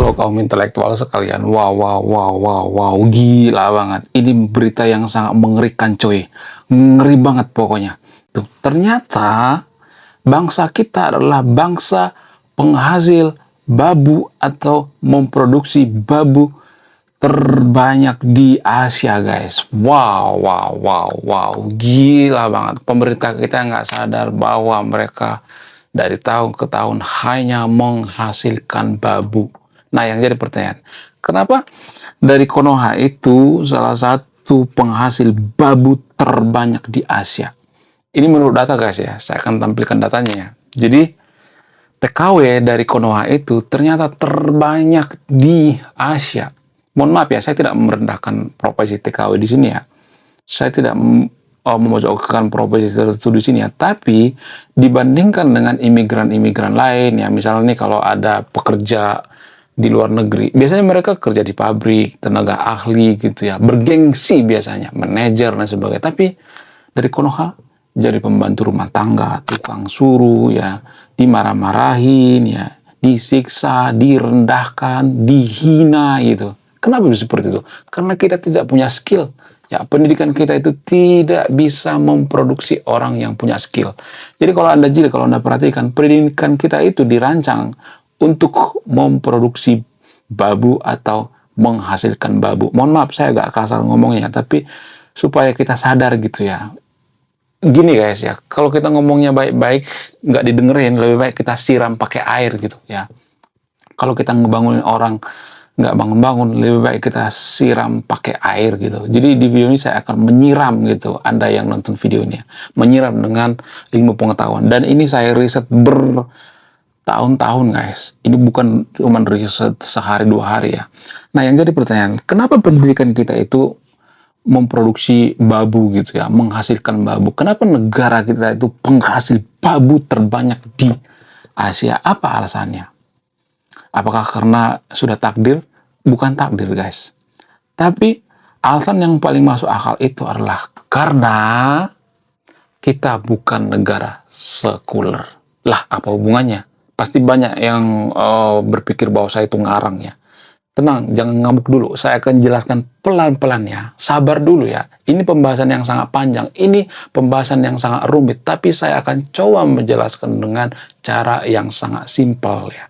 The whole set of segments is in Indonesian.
Halo kaum intelektual sekalian. Wow, wow, wow, wow, wow. Gila banget. Ini berita yang sangat mengerikan coy. Ngeri banget pokoknya. Tuh, ternyata bangsa kita adalah bangsa penghasil babu atau memproduksi babu terbanyak di Asia guys. Wow, wow, wow, wow. Gila banget. Pemerintah kita nggak sadar bahwa mereka dari tahun ke tahun hanya menghasilkan babu. Nah, yang jadi pertanyaan, kenapa dari Konoha itu salah satu penghasil babu terbanyak di Asia? Ini menurut data guys ya, saya akan tampilkan datanya ya. Jadi TKW dari Konoha itu ternyata terbanyak di Asia. Mohon maaf ya, saya tidak merendahkan profesi TKW di sini ya. Saya tidak memojokkan profesi tertentu di sini ya, tapi dibandingkan dengan imigran-imigran lain ya, misalnya nih kalau ada pekerja di luar negeri, biasanya mereka kerja di pabrik, tenaga ahli gitu ya, bergengsi biasanya, manajer dan sebagainya. Tapi dari Konoha jadi pembantu rumah tangga, tukang suruh ya, dimarah-marahin ya, disiksa, direndahkan, dihina gitu. Kenapa bisa seperti itu? Karena kita tidak punya skill. Ya, pendidikan kita itu tidak bisa memproduksi orang yang punya skill. Jadi kalau Anda perhatikan, pendidikan kita itu dirancang untuk memproduksi babu atau menghasilkan babu. Mohon maaf, saya agak kasar ngomongnya, tapi supaya kita sadar gitu ya. Gini guys ya, kalau kita ngomongnya baik-baik, nggak didengerin, lebih baik kita siram pakai air gitu ya. Kalau kita ngebangunin orang nggak bangun-bangun, lebih baik kita siram pakai air gitu. Jadi di video ini saya akan menyiram gitu, Anda yang nonton video ini, menyiram dengan ilmu pengetahuan. Dan ini saya riset bertahun-tahun guys. Ini bukan cuma riset sehari dua hari ya. Nah yang jadi pertanyaan, kenapa pendidikan kita itu memproduksi babu gitu ya, menghasilkan babu? Kenapa negara kita itu penghasil babu terbanyak di Asia? Apa alasannya? Apakah karena sudah takdir? Bukan takdir guys. Tapi alasan yang paling masuk akal itu adalah karena kita bukan negara sekuler. Lah, apa hubungannya? Pasti banyak yang berpikir bahwa saya itu ngarang ya. Tenang, jangan ngamuk dulu. Saya akan jelaskan pelan-pelan ya. Sabar dulu ya. Ini pembahasan yang sangat panjang. Ini pembahasan yang sangat rumit. Tapi saya akan coba menjelaskan dengan cara yang sangat simpel ya.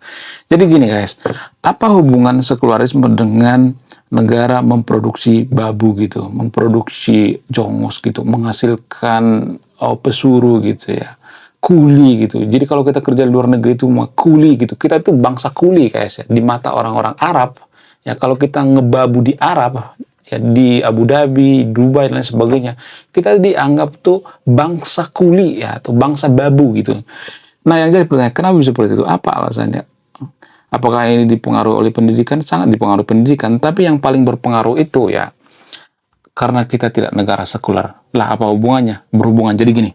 Jadi gini guys, apa hubungan sekularisme dengan negara memproduksi babu gitu, memproduksi jongos gitu, menghasilkan pesuru gitu ya, kuli gitu. Jadi kalau kita kerja di luar negeri itu mah kuli gitu. Kita itu bangsa kuli guys ya, di mata orang-orang Arab. Ya kalau kita ngebabu di Arab, ya di Abu Dhabi, Dubai dan lain sebagainya, kita dianggap tuh bangsa kuli ya, atau bangsa babu gitu. Nah yang jadi pertanyaan, kenapa bisa seperti itu? Apa alasannya? Apakah ini dipengaruhi oleh pendidikan? Sangat dipengaruhi pendidikan, tapi yang paling berpengaruh itu ya, karena kita tidak negara sekuler. Lah apa hubungannya? Berhubungan. Jadi gini,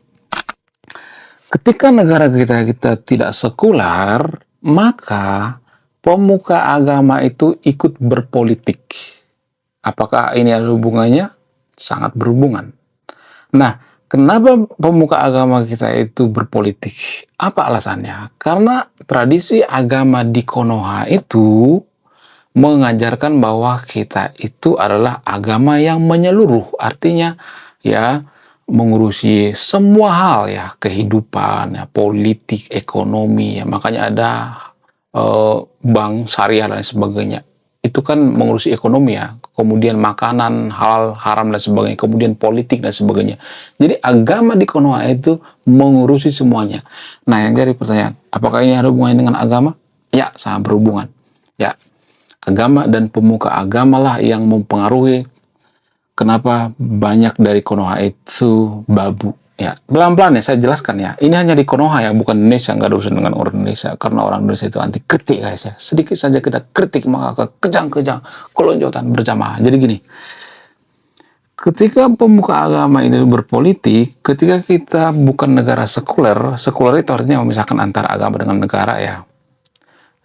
ketika negara kita tidak sekuler, maka pemuka agama itu ikut berpolitik. Apakah ini ada hubungannya? Sangat berhubungan. Nah, kenapa pemuka agama kita itu berpolitik? Apa alasannya? Karena tradisi agama di Konoha itu mengajarkan bahwa kita itu adalah agama yang menyeluruh. Artinya ya mengurusi semua hal ya, kehidupan, ya, politik, ekonomi ya. Makanya ada bank syariah dan sebagainya. Itu kan mengurusi ekonomi ya, kemudian makanan, halal, haram dan sebagainya, kemudian politik dan sebagainya. Jadi agama di Konoha itu mengurusi semuanya. Nah yang jadi pertanyaan, apakah ini ada hubungannya dengan agama? Ya, sangat berhubungan. Ya, agama dan pemuka agama lah yang mempengaruhi kenapa banyak dari Konoha itu babu. Ya, pelan-pelan ya saya jelaskan ya. Ini hanya di Konoha ya, bukan Indonesia. Nggak ada urusan dengan orang Indonesia. Karena orang Indonesia itu anti kritik guys ya. Sedikit saja kita kritik maka kejang-kejang, kelonjotan berjamaah. Jadi gini, ketika pemuka agama ini berpolitik, ketika kita bukan negara sekuler, sekuler itu artinya memisahkan antara agama dengan negara ya.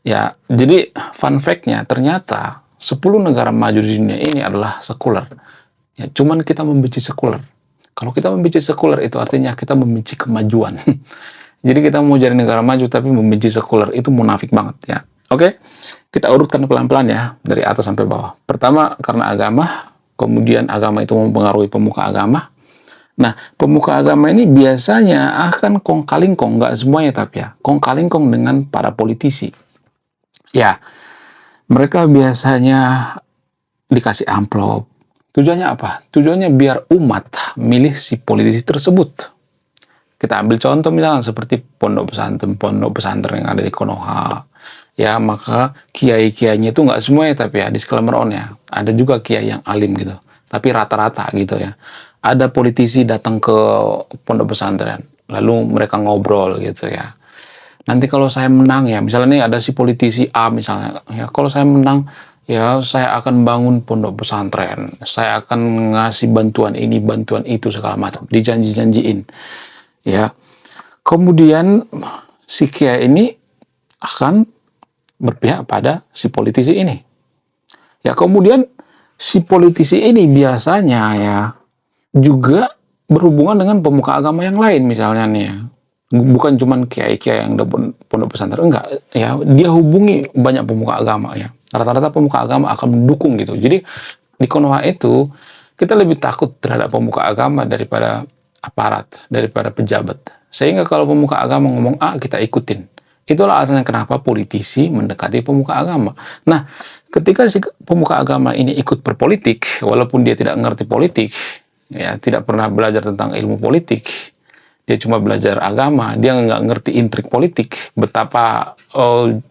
Ya, jadi fun fact-nya ternyata 10 negara maju di dunia ini adalah sekuler. Ya, cuman kita membenci sekuler. Kalau kita membenci sekuler itu artinya kita membenci kemajuan. Jadi kita mau jadi negara maju tapi membenci sekuler, itu munafik banget ya. Oke, kita urutkan pelan-pelan ya, dari atas sampai bawah. Pertama, karena agama, kemudian agama itu mempengaruhi pemuka agama. Nah, pemuka agama ini biasanya akan kong kali kong, nggak semuanya tapi ya, kong kali kong dengan para politisi. Ya, mereka biasanya dikasih amplop. Tujuannya apa? Tujuannya biar umat milih si politisi tersebut. Kita ambil contoh misalnya seperti pondok pesantren yang ada di Konoha. Ya, maka kiai-kiainya itu nggak semuanya tapi ya, disclaimer on ya. Ada juga kiai yang alim gitu. Tapi rata-rata gitu ya. Ada politisi datang ke pondok pesantren. Lalu mereka ngobrol gitu ya. Nanti kalau saya menang ya, misalnya nih ada si politisi A misalnya. Ya, kalau saya menang, ya saya akan bangun pondok pesantren. Saya akan ngasih bantuan ini, bantuan itu segala macam. Dijanji-janjiin. Ya, kemudian si kiai ini akan berpihak pada si politisi ini. Ya, kemudian si politisi ini biasanya ya juga berhubungan dengan pemuka agama yang lain misalnya nih ya. Bukan cuma kiai-kiai yang ada pondok pesantren, enggak ya, dia hubungi banyak pemuka agama ya. Rata-rata pemuka agama akan mendukung gitu. Jadi di Konoha itu kita lebih takut terhadap pemuka agama daripada aparat, daripada pejabat. Sehingga kalau pemuka agama ngomong A, kita ikutin. Itulah alasannya kenapa politisi mendekati pemuka agama. Nah, ketika si pemuka agama ini ikut berpolitik, walaupun dia tidak mengerti politik, ya tidak pernah belajar tentang ilmu politik, dia cuma belajar agama, dia nggak ngerti intrik politik, betapa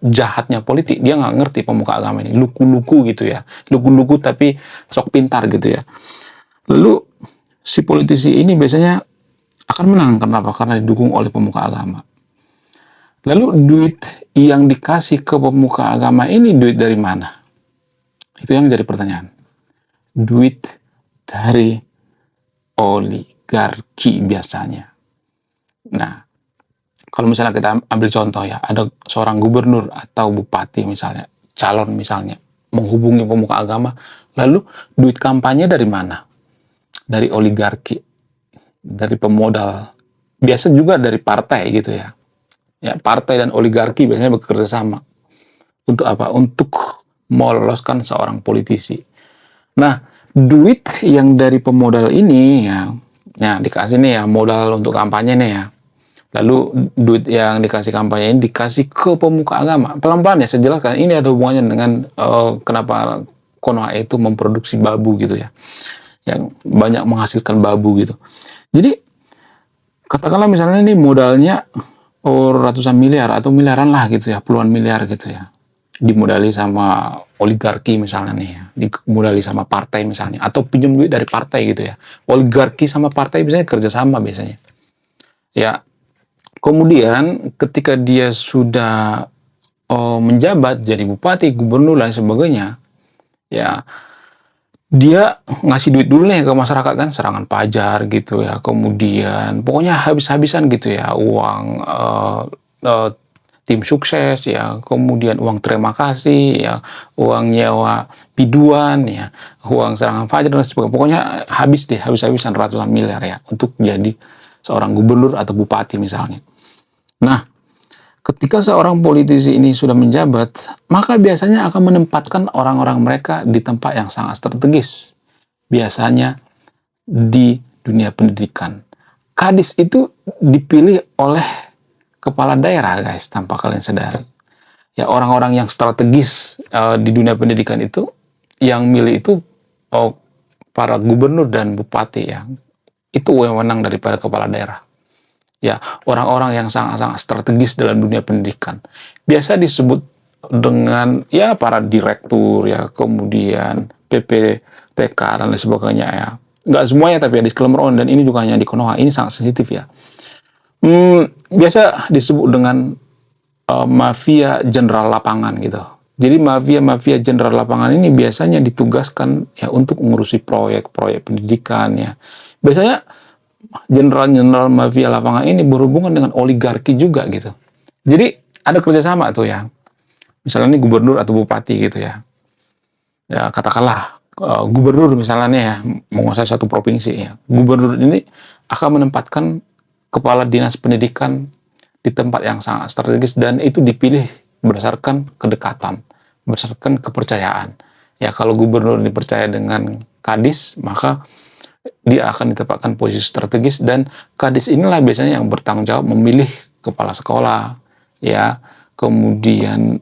jahatnya politik, dia nggak ngerti pemuka agama ini, luku-luku gitu ya, luku-luku tapi sok pintar gitu ya. Lalu si politisi ini biasanya akan menang, kenapa? Karena didukung oleh pemuka agama. Lalu duit yang dikasih ke pemuka agama ini duit dari mana? Itu yang jadi pertanyaan. Duit dari oligarki biasanya. Nah, kalau misalnya kita ambil contoh ya, ada seorang gubernur atau bupati misalnya, calon misalnya, menghubungi pemuka agama, lalu duit kampanye dari mana? Dari oligarki, dari pemodal, biasa juga dari partai gitu ya. Ya, partai dan oligarki biasanya bekerja sama. Untuk apa? Untuk meloloskan seorang politisi. Nah, duit yang dari pemodal ini ya dikasih nih ya, modal untuk kampanye nih ya. Lalu duit yang dikasih kampanye ini dikasih ke pemuka agama. Pelan-pelan ya, saya jelaskan. Ini ada hubungannya dengan kenapa Konoha itu memproduksi babu gitu ya. Yang banyak menghasilkan babu gitu. Jadi, katakanlah misalnya ini modalnya ratusan miliar atau miliaran lah gitu ya, puluhan miliar gitu ya. Dimodali sama oligarki misalnya nih ya, dimodali sama partai misalnya, atau pinjam duit dari partai gitu ya. Oligarki sama partai biasanya kerjasama biasanya. Ya, kemudian ketika dia sudah menjabat jadi bupati, gubernur dan sebagainya, ya dia ngasih duit dulu nih ke masyarakat kan, serangan pajar gitu ya, kemudian pokoknya habis-habisan gitu ya, uang tim sukses ya, kemudian uang terima kasih ya, uang nyewa biduan ya, uang serangan fajar dan sebagainya. Pokoknya habis deh, habis-habisan ratusan miliar ya untuk jadi seorang gubernur atau bupati misalnya. Nah, ketika seorang politisi ini sudah menjabat, maka biasanya akan menempatkan orang-orang mereka di tempat yang sangat strategis. Biasanya di dunia pendidikan. Kadis itu dipilih oleh kepala daerah, guys, tanpa kalian sadar. Ya, orang-orang yang strategis di dunia pendidikan itu, yang milih itu para gubernur dan bupati ya. Itu wewenang daripada kepala daerah. Ya, orang-orang yang sangat-sangat strategis dalam dunia pendidikan. Biasa disebut dengan ya para direktur ya, kemudian PPTK dan lain sebagainya ya. Nggak semuanya tapi ya disclaimer on, dan ini juga hanya di Konoha, ini sangat sensitif ya. Biasa disebut dengan mafia jenderal lapangan gitu. Jadi mafia jenderal lapangan ini biasanya ditugaskan ya untuk mengurusi proyek-proyek pendidikan ya. Biasanya jenderal-jenderal mafia lapangan ini berhubungan dengan oligarki juga gitu. Jadi ada kerjasama tuh ya. Misalnya ini gubernur atau bupati gitu ya. Ya katakanlah gubernur misalnya nih ya, menguasai satu provinsi ya. Gubernur ini akan menempatkan kepala dinas pendidikan di tempat yang sangat strategis dan itu dipilih berdasarkan kedekatan, berdasarkan kepercayaan. Ya, kalau gubernur dipercaya dengan kadis, maka dia akan ditempatkan posisi strategis, dan kadis inilah biasanya yang bertanggung jawab memilih kepala sekolah, ya, kemudian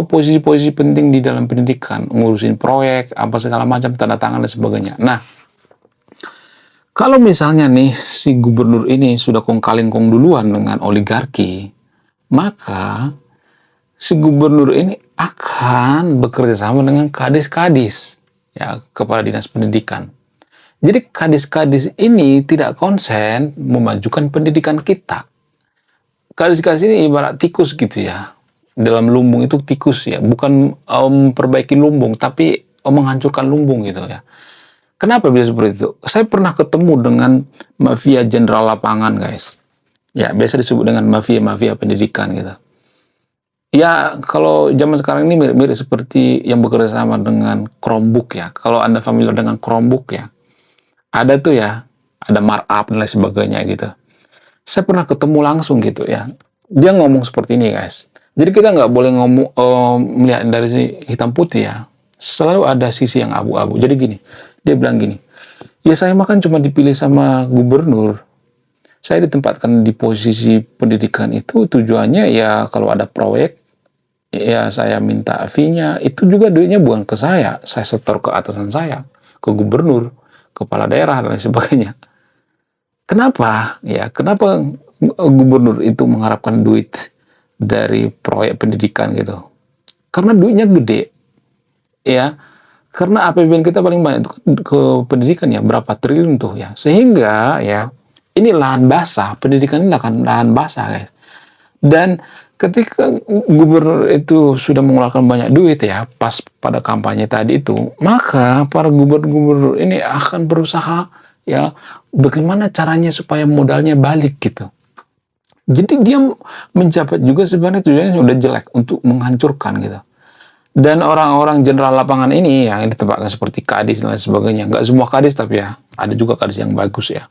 posisi-posisi penting di dalam pendidikan, ngurusin proyek, apa segala macam, tanda tangan dan sebagainya. Nah, kalau misalnya nih si gubernur ini sudah kong kaling kong duluan dengan oligarki, maka si gubernur ini akan bekerja sama dengan kadis-kadis, ya, kepala dinas pendidikan. Jadi kadis-kadis ini tidak konsen memajukan pendidikan kita. Kadis-kadis ini ibarat tikus gitu ya. Dalam lumbung itu tikus ya, bukan memperbaiki lumbung, tapi menghancurkan lumbung gitu ya. Kenapa bisa seperti itu? Saya pernah ketemu dengan mafia jenderal lapangan, guys. Ya, biasa disebut dengan mafia-mafia pendidikan gitu. Ya, kalau zaman sekarang ini mirip-mirip seperti yang bekerja sama dengan Chromebook ya. Kalau Anda familiar dengan Chromebook ya, ada tuh ya, ada markup dan lain sebagainya gitu. Saya pernah ketemu langsung gitu ya. Dia ngomong seperti ini, guys. Jadi kita nggak boleh ngomong melihat dari sisi hitam putih ya. Selalu ada sisi yang abu-abu. Jadi gini, dia bilang gini, ya saya makan cuma dipilih sama gubernur. Saya ditempatkan di posisi pendidikan itu tujuannya ya kalau ada proyek, ya saya minta fee-nya. Itu juga duitnya bukan ke saya setor ke atasan saya, ke gubernur, kepala daerah, dan lain sebagainya. Kenapa? Ya, kenapa gubernur itu mengharapkan duit dari proyek pendidikan gitu? Karena duitnya gede, ya. Karena APBN kita paling banyak itu ke pendidikan ya, berapa triliun tuh ya. Sehingga ya, ini lahan basah, pendidikan ini lahan basah, guys. Dan ketika gubernur itu sudah mengeluarkan banyak duit ya, pas pada kampanye tadi itu, maka para gubernur-gubernur ini akan berusaha ya, bagaimana caranya supaya modalnya balik gitu. Jadi dia menjabat juga sebenarnya tujuannya udah jelek untuk menghancurkan gitu. Dan orang-orang jenderal lapangan ini yang ditempatkan seperti kadis dan lain sebagainya, nggak semua kadis tapi ya, ada juga kadis yang bagus ya.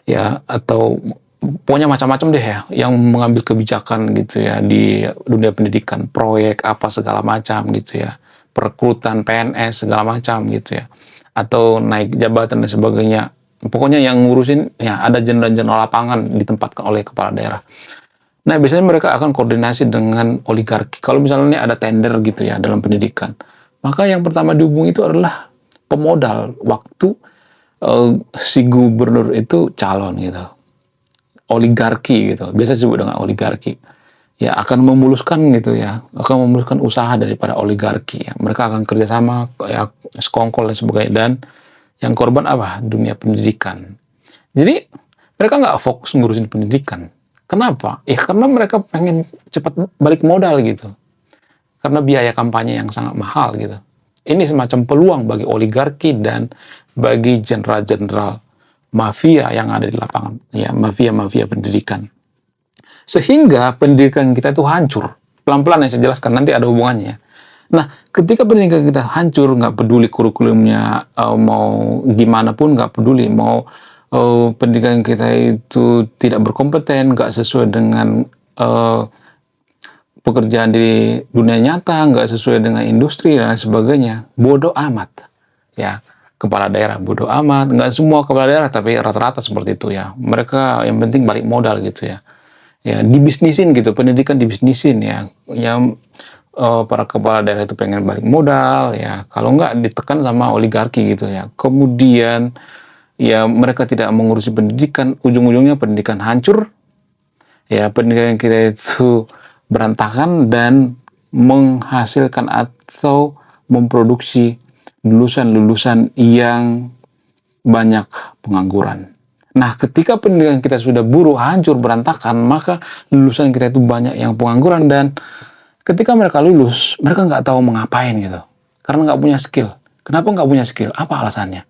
Ya, atau pokoknya macam-macam deh ya, yang mengambil kebijakan gitu ya di dunia pendidikan, proyek apa segala macam gitu ya, perekrutan PNS segala macam gitu ya, atau naik jabatan dan sebagainya. Pokoknya yang ngurusin ya ada jenderal-jenderal lapangan ditempatkan oleh kepala daerah. Nah, biasanya mereka akan koordinasi dengan oligarki. Kalau misalnya ada tender gitu ya dalam pendidikan, maka yang pertama dihubungi itu adalah pemodal waktu si gubernur itu calon gitu. Oligarki gitu, biasa disebut dengan oligarki. Ya, akan memuluskan gitu ya, akan memuluskan usaha daripada oligarki ya. Mereka akan kerjasama ya, sekongkol dan sebagainya. Dan yang korban apa? Dunia pendidikan. Jadi mereka nggak fokus ngurusin pendidikan. Kenapa? Ya karena mereka pengen cepat balik modal gitu. Karena biaya kampanye yang sangat mahal gitu. Ini semacam peluang bagi oligarki dan bagi jenderal-jenderal mafia yang ada di lapangan. Ya, mafia-mafia pendidikan. Sehingga pendidikan kita itu hancur. Pelan-pelan yang saya jelaskan, nanti ada hubungannya. Nah, ketika pendidikan kita hancur, nggak peduli kurikulumnya mau gimana pun, nggak peduli mau pendidikan kita itu tidak berkompeten, nggak sesuai dengan pekerjaan di dunia nyata, nggak sesuai dengan industri dan lain sebagainya, bodoh amat. Ya, kepala daerah bodoh amat. Nggak semua kepala daerah, tapi rata-rata seperti itu ya. Mereka yang penting balik modal gitu ya. Ya, dibisnisin gitu, pendidikan dibisnisin ya. Yang para kepala daerah itu pengen balik modal ya. Kalau nggak ditekan sama oligarki gitu ya. Kemudian ya mereka tidak mengurusi pendidikan, ujung-ujungnya pendidikan hancur, ya pendidikan kita itu berantakan dan menghasilkan atau memproduksi lulusan-lulusan yang banyak pengangguran. Nah, ketika pendidikan kita sudah buruk, hancur, berantakan, maka lulusan kita itu banyak yang pengangguran, dan ketika mereka lulus, mereka nggak tahu mengapain gitu. Karena nggak punya skill. Kenapa nggak punya skill? Apa alasannya?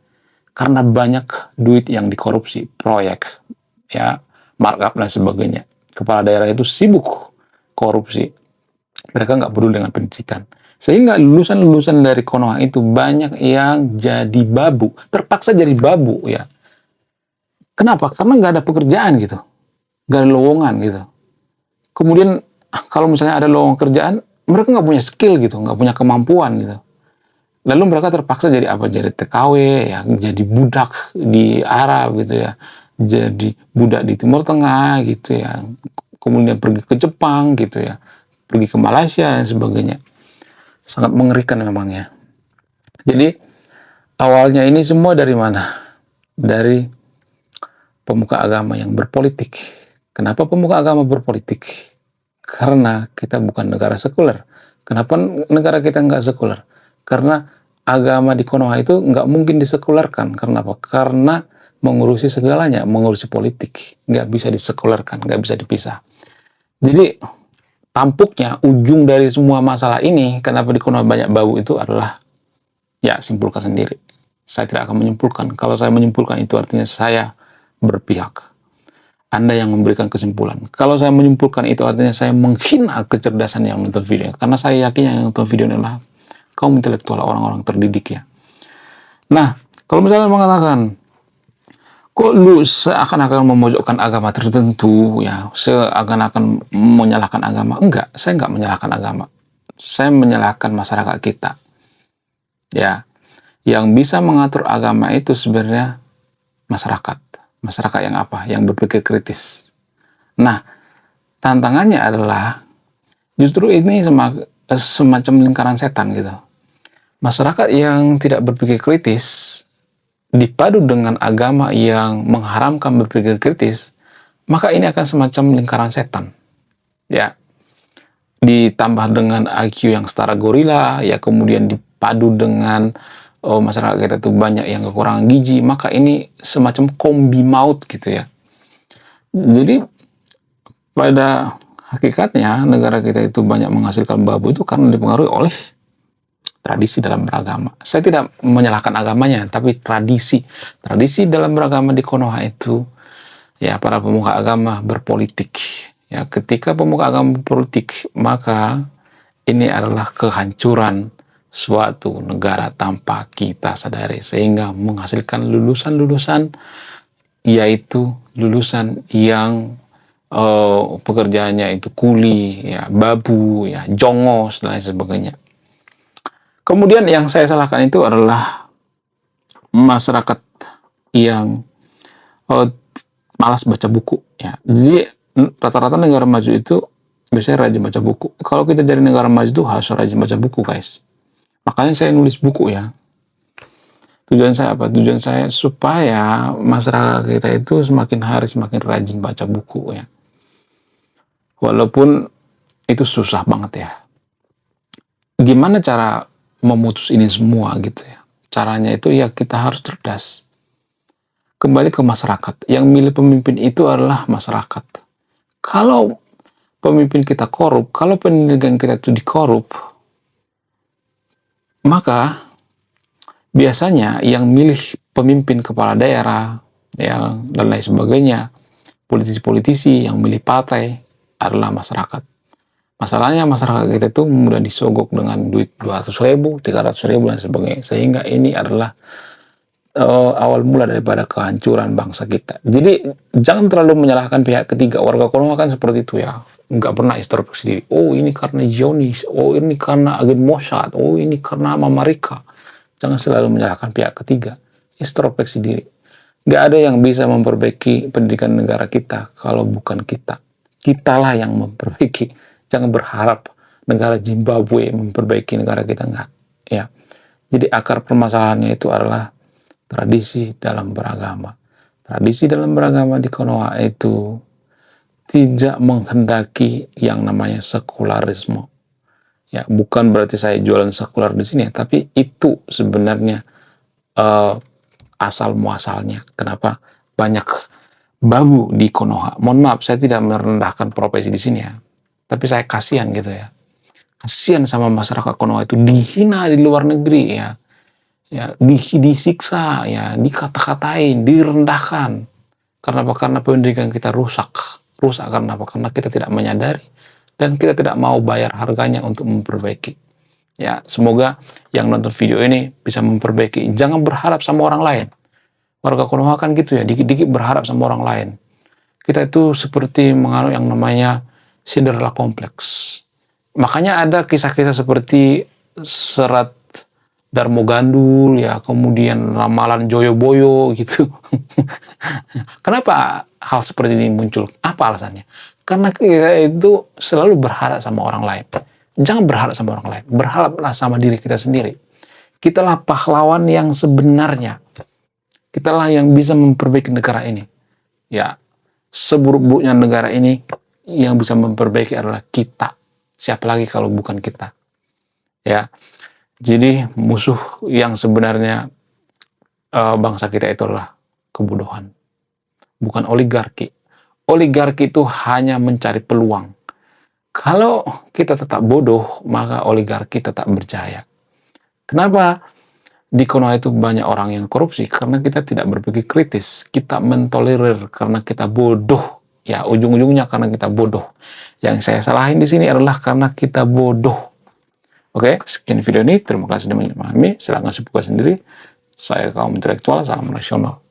Karena banyak duit yang dikorupsi, proyek, ya, markup dan sebagainya. Kepala daerah itu sibuk korupsi. Mereka nggak peduli dengan pendidikan. Sehingga lulusan-lulusan dari Konoha itu banyak yang jadi babu, terpaksa jadi babu ya. Kenapa? Karena nggak ada pekerjaan gitu, nggak ada lowongan gitu. Kemudian kalau misalnya ada lowongan kerjaan, mereka nggak punya skill gitu, nggak punya kemampuan gitu. Lalu mereka terpaksa jadi apa? Jadi TKW, ya, jadi budak di Arab gitu ya, jadi budak di Timur Tengah gitu ya, kemudian pergi ke Jepang gitu ya, pergi ke Malaysia dan sebagainya. Sangat mengerikan memang ya. Jadi awalnya ini semua dari mana? Dari pemuka agama yang berpolitik. Kenapa pemuka agama berpolitik? Karena kita bukan negara sekuler. Kenapa negara kita nggak sekuler? Karena agama di Konoha itu nggak mungkin disekulerkan. Karena apa? Karena mengurusi segalanya, mengurusi politik. Nggak bisa disekulerkan, nggak bisa dipisah. Jadi tampuknya, ujung dari semua masalah ini, kenapa di Konoha banyak bau itu adalah, ya simpulkan sendiri. Saya tidak akan menyimpulkan. Kalau saya menyimpulkan itu artinya saya berpihak. Anda yang memberikan kesimpulan. Kalau saya menyimpulkan itu artinya saya menghina kecerdasan yang nonton video. Karena saya yakin yang nonton video ini adalah kaum intelektual, orang-orang terdidik ya. Nah, kalau misalnya mengatakan, kok lu seakan-akan memojokkan agama tertentu ya, seakan-akan menyalahkan agama. Enggak, saya enggak menyalahkan agama. Saya menyalahkan masyarakat kita. Ya, yang bisa mengatur agama itu sebenarnya masyarakat. Masyarakat yang apa? Yang berpikir kritis. Nah, tantangannya adalah justru ini semacam lingkaran setan gitu. Masyarakat yang tidak berpikir kritis dipadu dengan agama yang mengharamkan berpikir kritis, maka ini akan semacam lingkaran setan. Ya, ditambah dengan IQ yang setara gorila, ya kemudian dipadu dengan masyarakat kita tuh banyak yang kekurangan gizi, maka ini semacam kombi maut gitu ya. Jadi pada hakikatnya negara kita itu banyak menghasilkan babu itu karena dipengaruhi oleh tradisi dalam beragama. Saya tidak menyalahkan agamanya, tapi tradisi. Tradisi dalam beragama di Konoha itu, ya para pemuka agama berpolitik. Ya, ketika pemuka agama berpolitik, maka ini adalah kehancuran suatu negara tanpa kita sadari, sehingga menghasilkan lulusan-lulusan, yaitu lulusan yang pekerjaannya itu kuli, ya babu, ya jongos dan lain sebagainya. Kemudian yang saya salahkan itu adalah masyarakat yang malas baca buku. Ya, jadi rata-rata negara maju itu biasanya rajin baca buku. Kalau kita jadi negara maju itu harus rajin baca buku, guys. Makanya saya nulis buku ya. Tujuan saya apa? Tujuan saya supaya masyarakat kita itu semakin hari semakin rajin baca buku ya. Walaupun itu susah banget ya. Gimana cara memutus ini semua gitu ya? Caranya itu ya kita harus cerdas. Kembali ke masyarakat. Yang milih pemimpin itu adalah masyarakat. Kalau pemimpin kita korup, kalau pendidikan kita itu dikorup, maka biasanya yang milih pemimpin kepala daerah ya, dan lain sebagainya, politisi-politisi yang milih partai adalah masyarakat. Masalahnya masyarakat kita itu mudah disogok dengan duit 200.000, 300.000 dan sebagainya. Sehingga ini adalah awal mula daripada kehancuran bangsa kita. Jadi jangan terlalu menyalahkan pihak ketiga. Warga Konoha kan seperti itu ya. Nggak pernah introspeksi diri. Oh ini karena Zionis, oh ini karena agen Mossad, oh ini karena Amerika. Jangan selalu menyalahkan pihak ketiga. Introspeksi diri. Nggak ada yang bisa memperbaiki pendidikan negara kita kalau bukan kita. Kitalah yang memperbaiki. Jangan berharap negara Zimbabwe memperbaiki negara kita, enggak. Ya. Jadi akar permasalahannya itu adalah tradisi dalam beragama. Tradisi dalam beragama di Konoha itu tidak menghendaki yang namanya sekularisme. Ya, bukan berarti saya jualan sekular di sini, tapi itu sebenarnya asal muasalnya. Kenapa banyak babu di Konoha? Mohon maaf, saya tidak merendahkan profesi di sini ya. Tapi saya kasihan gitu ya. Kasihan sama masyarakat Konoha itu dihina di luar negeri ya. Ya, disiksa ya, dikata-katain, direndahkan. Karena apa? Karena pendidikan kita rusak. Rusak karena apa? Karena kita tidak menyadari dan kita tidak mau bayar harganya untuk memperbaiki. Ya, semoga yang nonton video ini bisa memperbaiki. Jangan berharap sama orang lain. Warga Konoha kan gitu ya, dikit-dikit berharap sama orang lain. Kita itu seperti menganut yang namanya Cinderella Complex. Makanya ada kisah-kisah seperti serat Darmo Gandul, ya, kemudian ramalan Joyoboyo gitu. Kenapa hal seperti ini muncul? Apa alasannya? Karena kita itu selalu berharap sama orang lain. Jangan berharap sama orang lain, berharaplah sama diri kita sendiri. Kitalah pahlawan yang sebenarnya. Kitalah yang bisa memperbaiki negara ini. Ya, seburuk-buruknya negara ini, yang bisa memperbaiki adalah kita. Siapa lagi kalau bukan kita? Ya, jadi musuh yang sebenarnya bangsa kita itu adalah kebodohan, bukan oligarki. Oligarki itu hanya mencari peluang. Kalau kita tetap bodoh, maka oligarki tetap berjaya. Kenapa di Konoha itu banyak orang yang korupsi? Karena kita tidak berpikir kritis. Kita mentolerir karena kita bodoh. Ya, ujung-ujungnya karena kita bodoh. Yang saya salahin di sini adalah karena kita bodoh. Oke, sekian video ini. Terima kasih sudah memahami. Silahkan buka sendiri. Saya kaum intelektual, salam nasional.